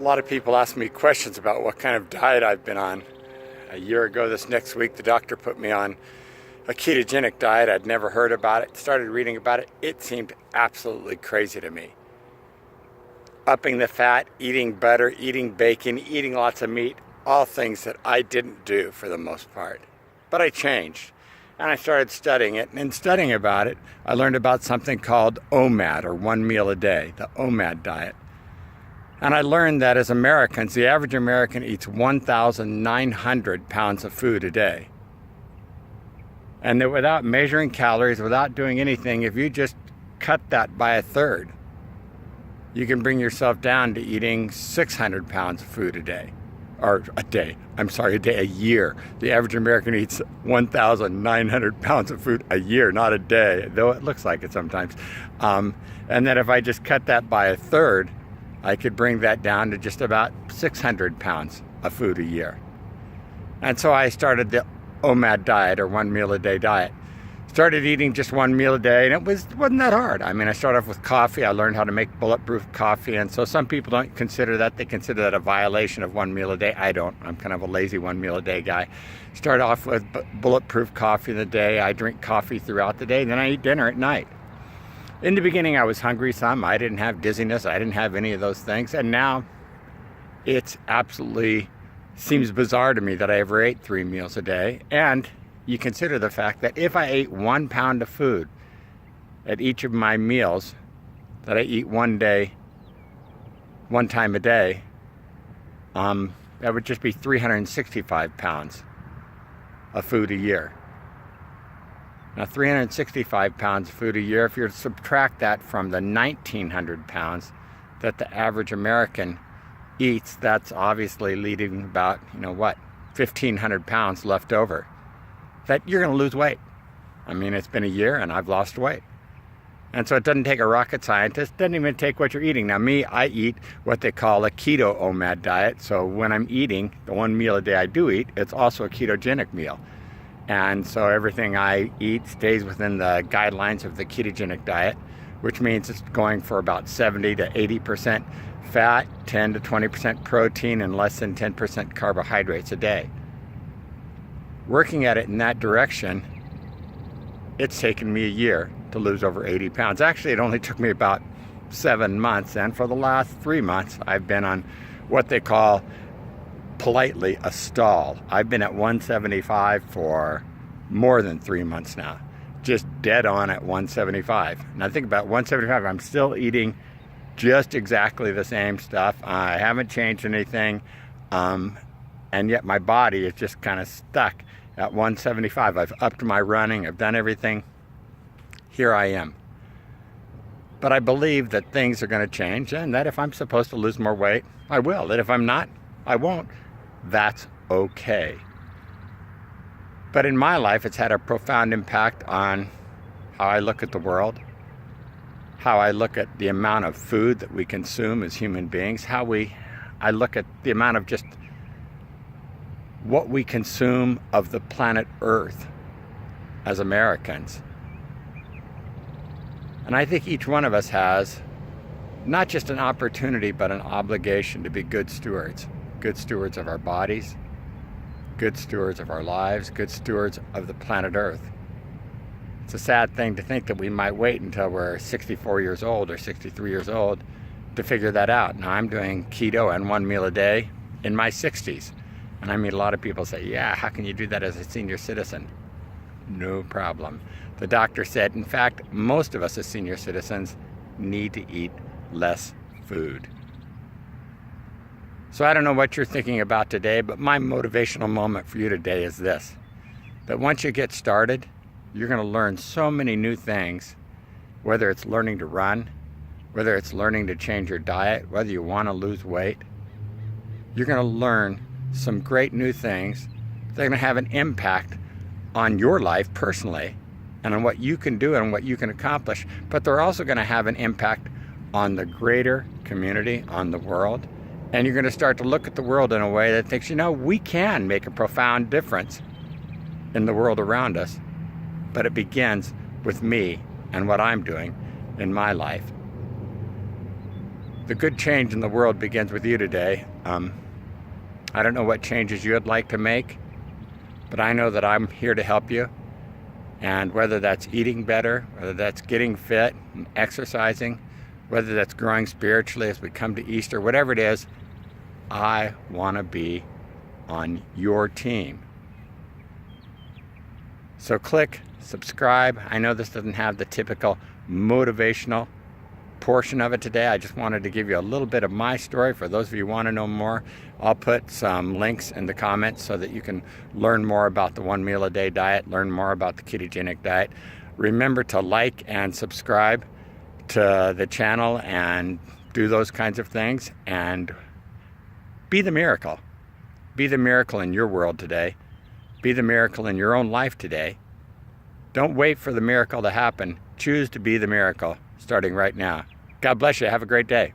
A lot of people ask me questions about what kind of diet I've been on. A year ago this next week, the doctor put me on a ketogenic diet. I'd never heard about it, started reading about it. It seemed absolutely crazy to me. Upping the fat, eating butter, eating bacon, eating lots of meat, all things that I didn't do for the most part. But I changed, and I started studying it. And in studying about it, I learned about something called OMAD, or 1 meal a day, the OMAD diet. And I learned that as Americans, the average American eats 1,900 pounds of food a day. And that without measuring calories, without doing anything, if you just cut that by a third, you can bring yourself down to eating 600 pounds of food a day. Or a year. The average American eats 1,900 pounds of food a year, not a day, though it looks like it sometimes. And that if I just cut that by a third, I could bring that down to just about 600 pounds of food a year. And so I started the OMAD diet, or 1 meal a day diet. Started eating just 1 meal a day, and it wasn't that hard. I mean, I started off with coffee. I learned how to make Bulletproof coffee, and so some people don't consider that. They consider that a violation of 1 meal a day. I don't. I'm kind of a lazy 1 meal a day guy. Start off with Bulletproof coffee in the day. I drink coffee throughout the day, then I eat dinner at night. In the beginning, I was hungry some. I didn't have dizziness. I didn't have any of those things. And now it's absolutely seems bizarre to me that I ever ate 3 meals a day. And you consider the fact that if I ate 1 pound of food at each of my meals that I eat one time a day, that would just be 365 pounds of food a year. Now, 365 pounds of food a year, if you subtract that from the 1,900 pounds that the average American eats, that's obviously leaving about, 1,500 pounds left over. That you're going to lose weight. I mean, it's been a year and I've lost weight. And so it doesn't take a rocket scientist, doesn't even take what you're eating. Now I eat what they call a keto OMAD diet. So when I'm eating the 1 meal a day I do eat, it's also a ketogenic meal. And so everything I eat stays within the guidelines of the ketogenic diet, which means it's going for about 70 to 80% fat, 10 to 20% protein, and less than 10% carbohydrates a day. Working at it in that direction, it's taken me a year to lose over 80 pounds. Actually, it only took me about 7 months, and for the last 3 months, I've been on what they call politely a stall. I've been at 175 for more than 3 months now, just dead on at 175. And I think about 175, I'm still eating just exactly the same stuff. I haven't changed anything, and yet my body is just kind of stuck at 175. I've upped my running, I've done everything. Here I am. But I believe that things are going to change, and that if I'm supposed to lose more weight, I will. That if I'm not, I won't. That's okay. But in my life, it's had a profound impact on how I look at the world, how I look at the amount of food that we consume as human beings, I look at the amount of just what we consume of the planet Earth as Americans. And I think each one of us has not just an opportunity, but an obligation to be good stewards of our bodies, good stewards of our lives, good stewards of the planet Earth. It's a sad thing to think that we might wait until we're 64 years old or 63 years old to figure that out. Now, I'm doing keto and 1 meal a day in my 60s. And I meet a lot of people say, yeah, how can you do that as a senior citizen? No problem. The doctor said, in fact, most of us as senior citizens need to eat less food. So I don't know what you're thinking about today, but my motivational moment for you today is this: that once you get started, you're going to learn so many new things, whether it's learning to run, whether it's learning to change your diet, whether you want to lose weight. You're going to learn some great new things that are going to have an impact on your life personally and on what you can do and what you can accomplish, but they're also going to have an impact on the greater community, on the world. And you're going to start to look at the world in a way that thinks, we can make a profound difference in the world around us, but it begins with me and what I'm doing in my life. the good change in the world begins with you today. I don't know what changes you would like to make, but I know that I'm here to help you. And whether that's eating better, whether that's getting fit and exercising, whether that's growing spiritually as we come to Easter, whatever it is, I want to be on your team. So click subscribe. I know this doesn't have the typical motivational portion of it today. I just wanted to give you a little bit of my story. For those of you who want to know more, I'll put some links in the comments so that you can learn more about the 1 meal a day diet, learn more about the ketogenic diet. Remember to like and subscribe to the channel and do those kinds of things, and be the miracle. Be the miracle in your world today. Be the miracle in your own life today. Don't wait for the miracle to happen. Choose to be the miracle starting right now. God bless you. Have a great day.